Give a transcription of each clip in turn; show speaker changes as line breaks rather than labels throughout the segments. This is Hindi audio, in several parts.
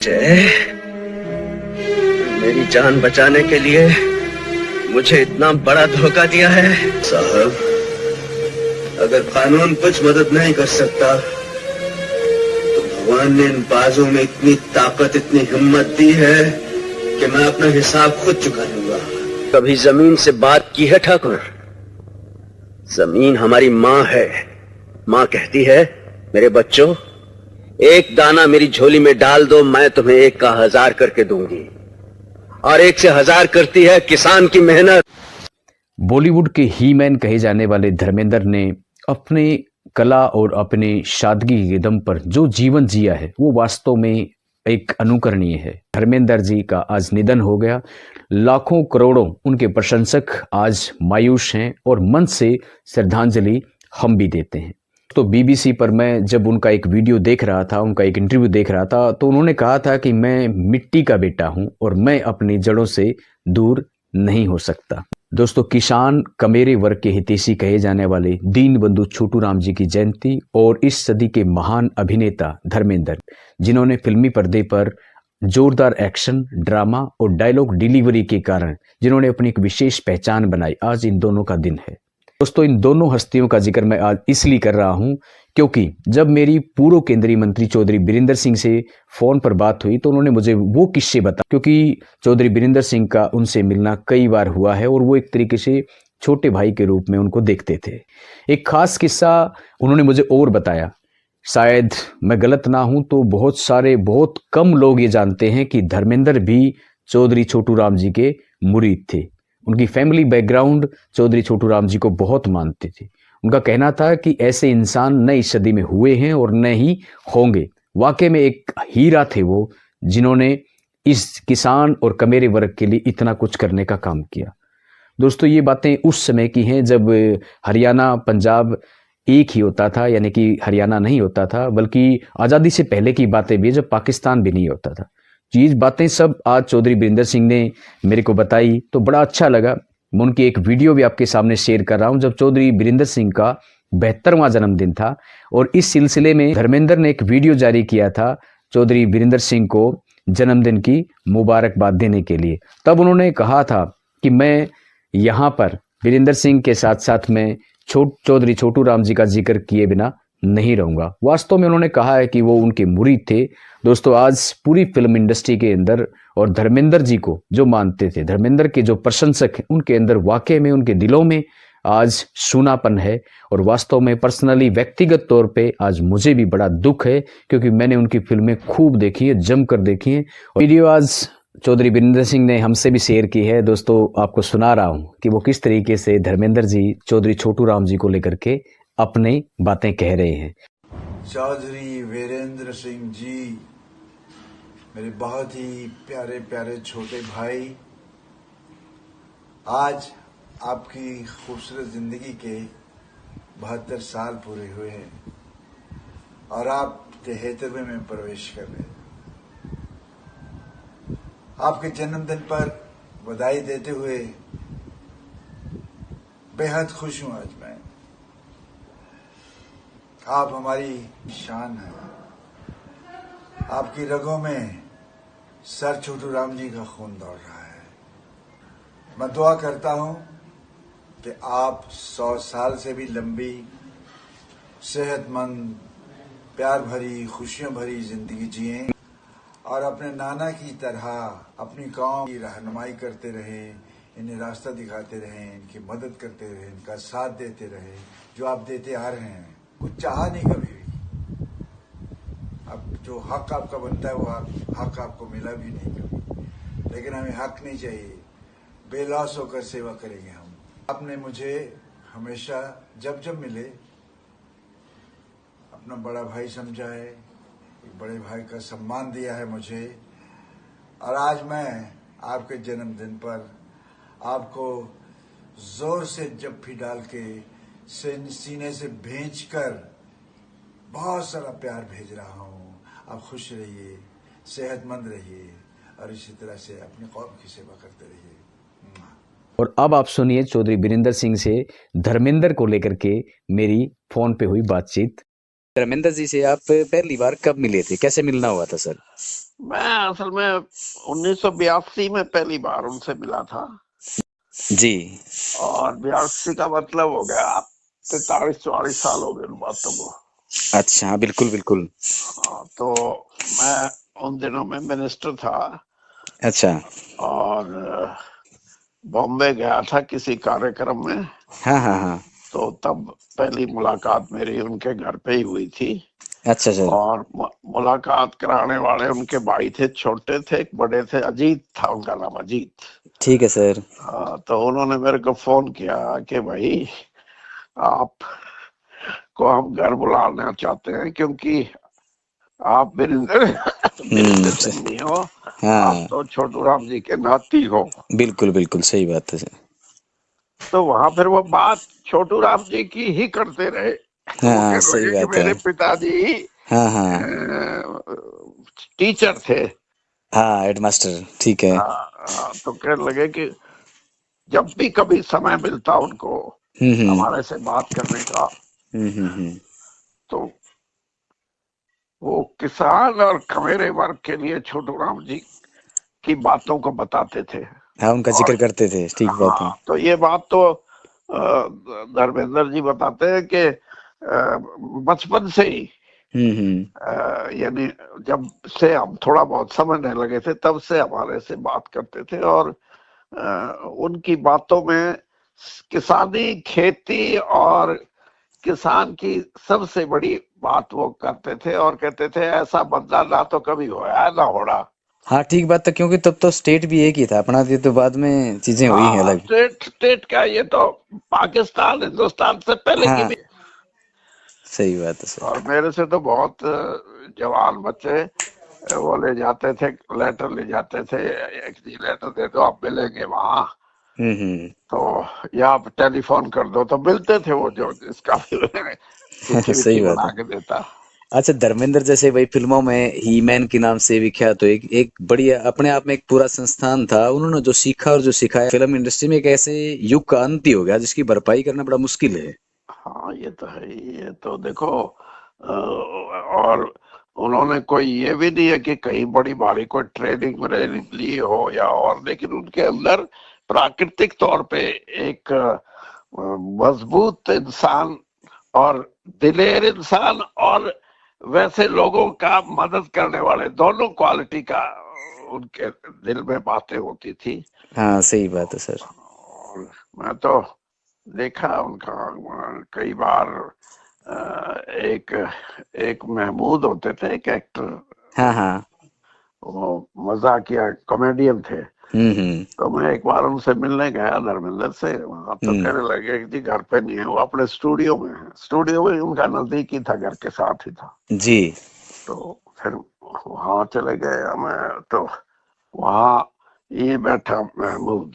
जय, मेरी जान बचाने के लिए मुझे इतना बड़ा धोखा दिया है। साहब, अगर कानून कुछ मदद नहीं कर सकता तो भगवान ने इन बाजों में इतनी ताकत, इतनी हिम्मत दी है कि मैं अपना हिसाब खुद चुका लूंगा। कभी जमीन से बात की है ठाकुर? जमीन हमारी माँ है। माँ कहती है, मेरे बच्चों, एक दाना मेरी झोली में डाल दो, मैं तुम्हें 1 का 1000 करके दूंगी। और 1 से 1000 करती है किसान की मेहनत।
बॉलीवुड के ही मैन कहे जाने वाले धर्मेंद्र ने अपने कला और अपने सादगी के दम पर जो जीवन जिया है वो वास्तव में एक अनुकरणीय है। धर्मेंद्र जी का आज निधन हो गया। लाखों करोड़ों उनके प्रशंसक आज मायूस हैं और मन से श्रद्धांजलि हम भी देते हैं। तो बीबीसी पर मैं जब उनका एक वीडियो देख रहा था, उनका एक इंटरव्यू देख रहा था, तो उन्होंने कहा था कि मैं मिट्टी का बेटा हूं और मैं अपनी जड़ों से दूर नहीं हो सकता। दोस्तों, किसान कमेरे वर्ग के हितैषी कहे जाने वाले दीनबंधु छोटू राम जी की जयंती और इस सदी के महान अभिनेता धर्मेंद्र, जिन्होंने फिल्मी पर्दे पर जोरदार एक्शन, ड्रामा और डायलॉग डिलीवरी के कारण जिन्होंने अपनी एक विशेष पहचान बनाई, आज इन दोनों का दिन है। दोस्तों, इन दोनों हस्तियों का जिक्र मैं आज इसलिए कर रहा हूं क्योंकि जब मेरी पूर्व केंद्रीय मंत्री चौधरी बीरेंद्र सिंह से फोन पर बात हुई तो उन्होंने मुझे वो किस्से बताए, क्योंकि चौधरी बीरेंद्र सिंह का उनसे मिलना कई बार हुआ है और वो एक तरीके से छोटे भाई के रूप में उनको देखते थे। एक खास किस्सा उन्होंने मुझे और बताया, शायद मैं गलत ना हूं तो बहुत कम लोग ये जानते हैं कि धर्मेंद्र भी चौधरी छोटू राम जी के मुरीद थे। उनकी फैमिली बैकग्राउंड चौधरी छोटू राम जी को बहुत मानते थे। उनका कहना था कि ऐसे इंसान न इस सदी में हुए हैं और न ही होंगे। वाकई में एक हीरा थे वो, जिन्होंने इस किसान और कमेरे वर्ग के लिए इतना कुछ करने का काम किया। दोस्तों, ये बातें उस समय की हैं जब हरियाणा पंजाब एक ही होता था, यानी कि हरियाणा नहीं होता था, बल्कि आज़ादी से पहले की बातें भी, जब पाकिस्तान भी नहीं होता था। ये बातें सब आज चौधरी बीरेंद्र सिंह ने मेरे को बताई तो बड़ा अच्छा लगा। मैं उनकी एक वीडियो भी आपके सामने शेयर कर रहा हूं जब चौधरी बीरेंद्र सिंह का 72वां जन्मदिन था और इस सिलसिले में धर्मेंद्र ने एक वीडियो जारी किया था चौधरी बीरेंद्र सिंह को जन्मदिन की मुबारकबाद देने के लिए। तब उन्होंने कहा था कि मैं यहाँ पर बीरेंद्र सिंह के साथ साथ में चौधरी छोटू राम जी का जिक्र किए बिना नहीं रहूंगा। वास्तव में उन्होंने कहा है कि वो उनके मुरीद थे। दोस्तों, आज पूरी फिल्म इंडस्ट्री के अंदर और धर्मेंद्र जी को जो मानते थे, धर्मेंद्र के जो प्रशंसक हैं, उनके अंदर वाकई में, उनके दिलों में आज सूनापन है। और वास्तव में पर्सनली, व्यक्तिगत तौर पे आज मुझे भी बड़ा दुख है क्योंकि मैंने उनकी फिल्में खूब देखी है, जमकर देखी है। वीडियो आज चौधरी बीरेंद्र सिंह ने हमसे भी शेयर की है। दोस्तों, आपको सुना रहा हूँ कि वो किस तरीके से धर्मेंद्र जी चौधरी छोटू राम जी को लेकर के अपनी बातें कह रहे हैं।
चौधरी वीरेंद्र सिंह जी, मेरे बहुत ही प्यारे प्यारे छोटे भाई, आज आपकी खूबसूरत जिंदगी के 72 साल पूरे हुए हैं और आप 73वें में प्रवेश कर रहे हैं। आपके जन्मदिन पर बधाई देते हुए बेहद खुश हूं आज मैं। आप हमारी शान हैं। आपकी रगों में सर छोटू राम जी का खून दौड़ रहा है। मैं दुआ करता हूं कि आप 100 साल से भी लंबी, सेहतमंद, प्यार भरी, खुशियों भरी जिंदगी जिएं और अपने नाना की तरह अपनी कौम की रहनुमाई करते रहें, इन्हें रास्ता दिखाते रहें, इनकी मदद करते रहें, इनका साथ देते रहें जो आप देते आ रहे हैं। कुछ चाहा नहीं कभी भी। अब जो हक आपका बनता है वो हक आपको मिला भी नहीं कभी, लेकिन हमें हक नहीं चाहिए। बेलौस होकर सेवा करेंगे हम। आपने मुझे हमेशा जब जब मिले अपना बड़ा भाई समझा है, एक बड़े भाई का सम्मान दिया है मुझे। और आज मैं आपके जन्मदिन पर आपको जोर से जप्फी डाल के सीने से भेजकर बहुत सारा प्यार भेज रहा हूं। आप खुश रहिए, सेहतमंद रहिए और इसी तरह से अपनी कौम की सेवा करते रहिए।
और अब आप सुनिए चौधरी बीरेंद्र सिंह से धर्मेंद्र को लेकर के मेरी फोन पे हुई बातचीत। धर्मेंद्र जी से आप पहली बार कब मिले थे, कैसे मिलना हुआ था सर?
मैं असल में 1982 में पहली बार उनसे मिला था,
जी।
और 82 का मतलब हो गया 43-44 साल हो गए उन बातों को।
अच्छा, हाँ, बिल्कुल बिल्कुल।
हाँ, तो मैं उन दिनों में मिनिस्टर था,
अच्छा।
और बॉम्बे गया था किसी कार्यक्रम में।
हाँ हाँ हाँ।
तो तब पहली मुलाकात मेरी उनके घर पे ही हुई थी।
अच्छा सर।
और मुलाकात कराने वाले उनके भाई थे, छोटे थे, एक बड़े थे, अजीत था उनका नाम, अजीत।
ठीक है सर।
तो उन्होंने मेरे को फोन किया कि भाई आप को हम घर बुलाना चाहते हैं, क्योंकि आप वीरेंद्र वीरेंद्र
सर।
सिंह नहीं हो, आप
हाँ,
तो छोटू राम जी के नाती हो।
बिल्कुल बिल्कुल सही बात है सर।
तो वहां फिर वो बात छोटू राम जी की ही करते रहे। वो
हाँ,
कहने
सही
लगे कि
बात है।
मेरे पिताजी
हाँ हाँ।
टीचर थे।
हाँ, हेडमास्टर, ठीक है।
तो कहने लगे कि जब भी कभी समय मिलता उनको
हम्म।
हमारे से बात करने का,
हम्म।
तो वो किसान और खमेरे वर्ग के लिए छोटू राम जी की बातों को बताते थे।
हाँ, उनका
और
जिक्र करते थे, ठीक बात है।
तो ये बात तो धर्मेंद्र जी बताते हैं कि बचपन से ही,
हम्म।
यानी जब से हम थोड़ा बहुत समझने लगे थे तब से हमारे से बात करते थे। और उनकी बातों में किसानी, खेती और किसान की सबसे बड़ी बात वो करते थे, और कहते थे ऐसा बदला ना तो कभी होया ना होना।
हाँ, ठीक बात है, क्योंकि तब तो स्टेट भी एक ही था अपना, ये तो बाद में चीजें हुई हैं
हाँ,
अलग।
स्टेट स्टेट का ये तो पाकिस्तान हिंदुस्तान से पहले की
हाँ,
भी।
सही बात है सर।
और मेरे से तो बहुत जवान बच्चे वो ले जाते थे, लेटर ले जाते थे, एक जी लेटर दे दो आप मिलेंगे वहां,
हम्म।
तो या आप टेलीफोन कर दो, तो मिलते थे वो, जो इसका भी चिट्ठी विट्ठी
सही बात
बना
है।
के देता।
अच्छा, धर्मेंद्र जैसे भाई फिल्मों में ही मैन के नाम से विख्यात, तो एक एक बढ़िया अपने आप में एक पूरा संस्थान था। उन्होंने जो सीखा और जो सिखाया फिल्म इंडस्ट्री में, एक ऐसे युग का अंत ही हो गया जिसकी भरपाई करना बड़ा मुश्किल है।
हाँ, ये तो है ही। ये तो देखो, और उन्होंने कोई ये भी नहीं है कि कहीं बड़ी भारी कोई ट्रेनिंग व्रेनिंग ली हो या और, लेकिन उनके अंदर प्राकृतिक तौर पे एक मजबूत इंसान और दिलेर इंसान और वैसे लोगों का मदद करने वाले, दोनों क्वालिटी का उनके दिल में बातें होती थी।
हाँ, सही बात है सर।
और मैं तो देखा उनका कई बार। एक एक महमूद होते थे, एक एक्टर,
हाँ हाँ।
वो मजाकिया कॉमेडियन थे।
हम्म।
तो मैं एक बार उनसे मिलने गया धर्मेंद्र से, वहां तो
हम्म।
कहने लगे कि जी घर पे नहीं है, वो अपने स्टूडियो में है। स्टूडियो में उनका नजदीक ही था, घर के साथ ही था।
जी।
तो फिर वहां चले गए हमें, तो वहां ये बैठा महमूद,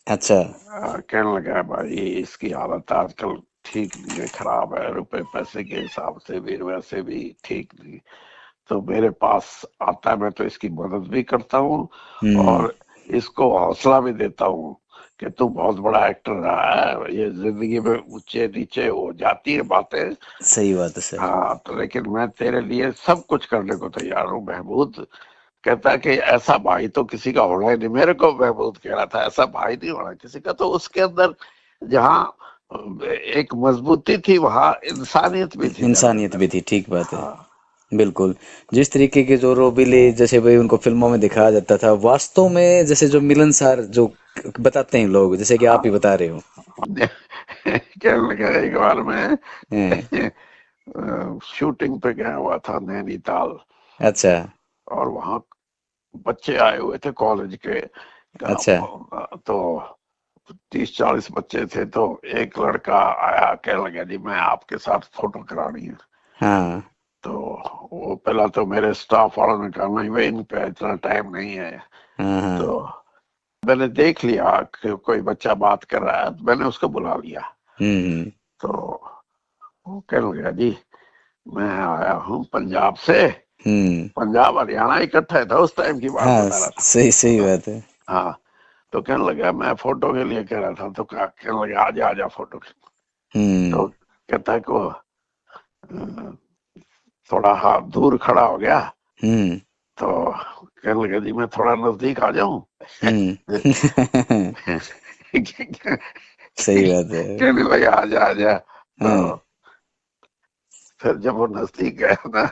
अच्छा।
कहने लगा भाई इसकी हालत आजकल ठीक नहीं है, खराब है, रुपए पैसे के हिसाब से भी वैसे भी ठीक नहीं। तो मेरे पास आता है, मैं तो इसकी मदद भी करता हूँ
हम्म।
और इसको हौसला भी देता हूँ कि तू बहुत बड़ा एक्टर रहा है, ये जिंदगी में ऊंचे नीचे हो जाती है बातें।
सही बात है सर।
हाँ, तो लेकिन मैं तेरे लिए सब कुछ करने को तैयार हूँ महमूद। कहता है कि ऐसा भाई तो किसी का होना ही नहीं। मेरे को महमूद कह रहा था ऐसा भाई नहीं होना किसी का। तो उसके अंदर जहाँ एक मजबूती थी, वहां इंसानियत भी थी
इंसानियत
धर्मेंद्र।
भी थी, ठीक बात है।
हाँ,
बिल्कुल। जिस तरीके के जो रोबीले जैसे भाई उनको फिल्मों में दिखाया जाता था, वास्तव में जैसे जो मिलनसार जो बताते हैं लोग, जैसे कि आप ही
हाँ।
बता रहे हो।
कहने लगा एक बार मैं
हैं।
शूटिंग पे गया हुआ था नैनीताल,
अच्छा।
और वहां बच्चे आए हुए थे कॉलेज के
अच्छा।
तो 30-40 बच्चे थे। तो एक लड़का आया, कहने लगा जी मैं आपके साथ फोटो करानी है।
हाँ
तो वो पहला तो मेरे स्टाफ वालों ने कहा नहीं भाई, इन पे इतना टाइम नहीं है।
हाँ हाँ।
तो मैंने देख लिया कि कोई बच्चा बात कर रहा है, तो मैंने उसको बुला लिया।
हम्म।
तो वो कहने लगा जी मैं आया हूँ पंजाब से।
हम्म।
पंजाब हरियाणा इकट्ठा था उस टाइम की बात
हाँ,
बता रहा था।
सही सही बात है।
हाँ, तो कहने लगा मैं फोटो के लिए कह रहा था। तो कहने लगा आजा आजा फोटो।
हम्म।
तो कहता है को थोड़ा हाथ दूर खड़ा हो गया।
हम्म।
तो कहने लगे जी मैं थोड़ा नजदीक आ जाऊं।
सही बात है।
कहने लगे आ जा।
हाँ।
तो फिर जब वो नजदीक गया ना,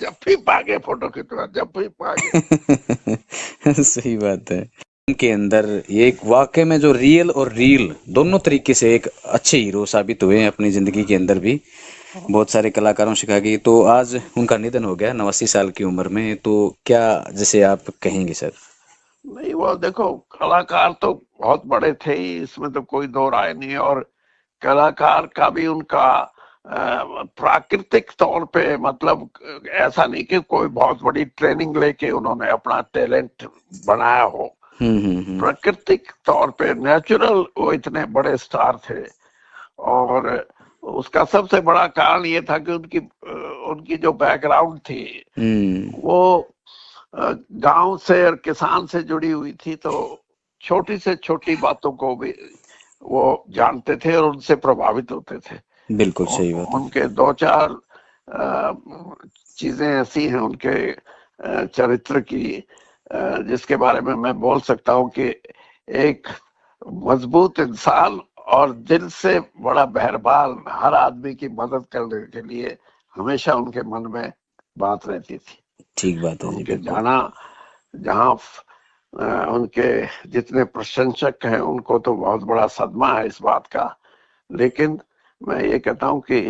जब भी भागे फोटो खिंचवा, जब भी भागे।
सही बात है। उनके अंदर ये एक वाकई में जो रियल और रील दोनों तरीके से एक अच्छे हीरो साबित हुए हैं अपनी जिंदगी के अंदर भी, बहुत सारे कलाकारों से कहा गई। तो आज उनका निधन हो गया 89 साल की उम्र में, तो क्या जैसे आप कहेंगे सर?
नहीं, वो देखो कलाकार तो बहुत बड़े थे ही, इसमें तो कोई दो राय नहीं है। और कलाकार का भी उनका प्राकृतिक तौर पे, मतलब ऐसा नहीं कि कोई बहुत बड़ी ट्रेनिंग लेके उन्होंने अपना टैलेंट बनाया हो। प्राकृतिक तौर पे नेचुरल वो इतने बड़े स्टार थे। और उसका सबसे बड़ा कारण ये था कि उनकी जो बैकग्राउंड थी वो गांव से और किसान से जुड़ी हुई थी। तो छोटी से छोटी बातों को भी वो जानते थे और उनसे प्रभावित होते थे।
बिल्कुल सही बात है।
उनके दो चार चीजें ऐसी हैं उनके चरित्र की, जिसके बारे में मैं बोल सकता हूँ कि एक मजबूत इंसान और दिल से बड़ा मेहरबान, हर आदमी की मदद करने के लिए हमेशा उनके मन में बात रहती थी।
ठीक बात है जी,
उनके
बिल्कुल।
जाना जहाँ उनके जितने प्रशंसक हैं उनको तो बहुत बड़ा सदमा है इस बात का। लेकिन मैं ये कहता हूँ कि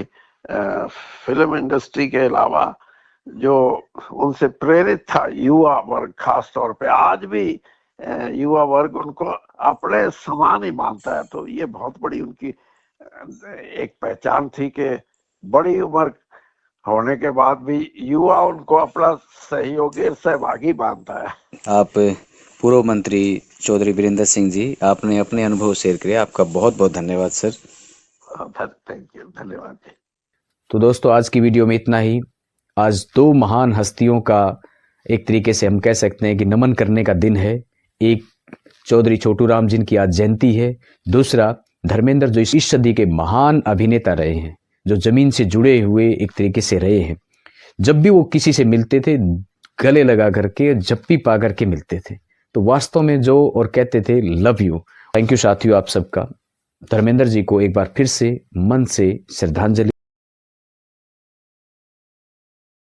फिल्म इंडस्ट्री के अलावा जो उनसे प्रेरित था युवा वर्ग, खास तौर पे आज भी युवा वर्ग उनको अपने समान ही मानता है। तो ये बहुत बड़ी उनकी एक पहचान थी कि बड़ी उम्र होने के बाद भी युवा उनको अपना सहयोगी, सहभागी मानता है।
आप पूर्व मंत्री चौधरी वीरेंद्र सिंह जी, आपने अपने अनुभव शेयर किए, आपका बहुत बहुत धन्यवाद सर।
थैंक यू, धन्यवाद जी।
तो दोस्तों आज की वीडियो में इतना ही। आज दो महान हस्तियों का एक तरीके से हम कह सकते हैं कि नमन करने का दिन है। एक चौधरी छोटू राम जिनकी आज जयंती है, दूसरा धर्मेंद्र जो इस सदी के महान अभिनेता रहे हैं, जो जमीन से जुड़े हुए एक तरीके से रहे हैं। जब भी वो किसी से मिलते थे गले लगा करके, जप्पी पा करके मिलते थे। तो वास्तव में जो और कहते थे लव यू। थैंक यू साथियों आप सबका। धर्मेंद्र जी को एक बार फिर से मन से श्रद्धांजलि।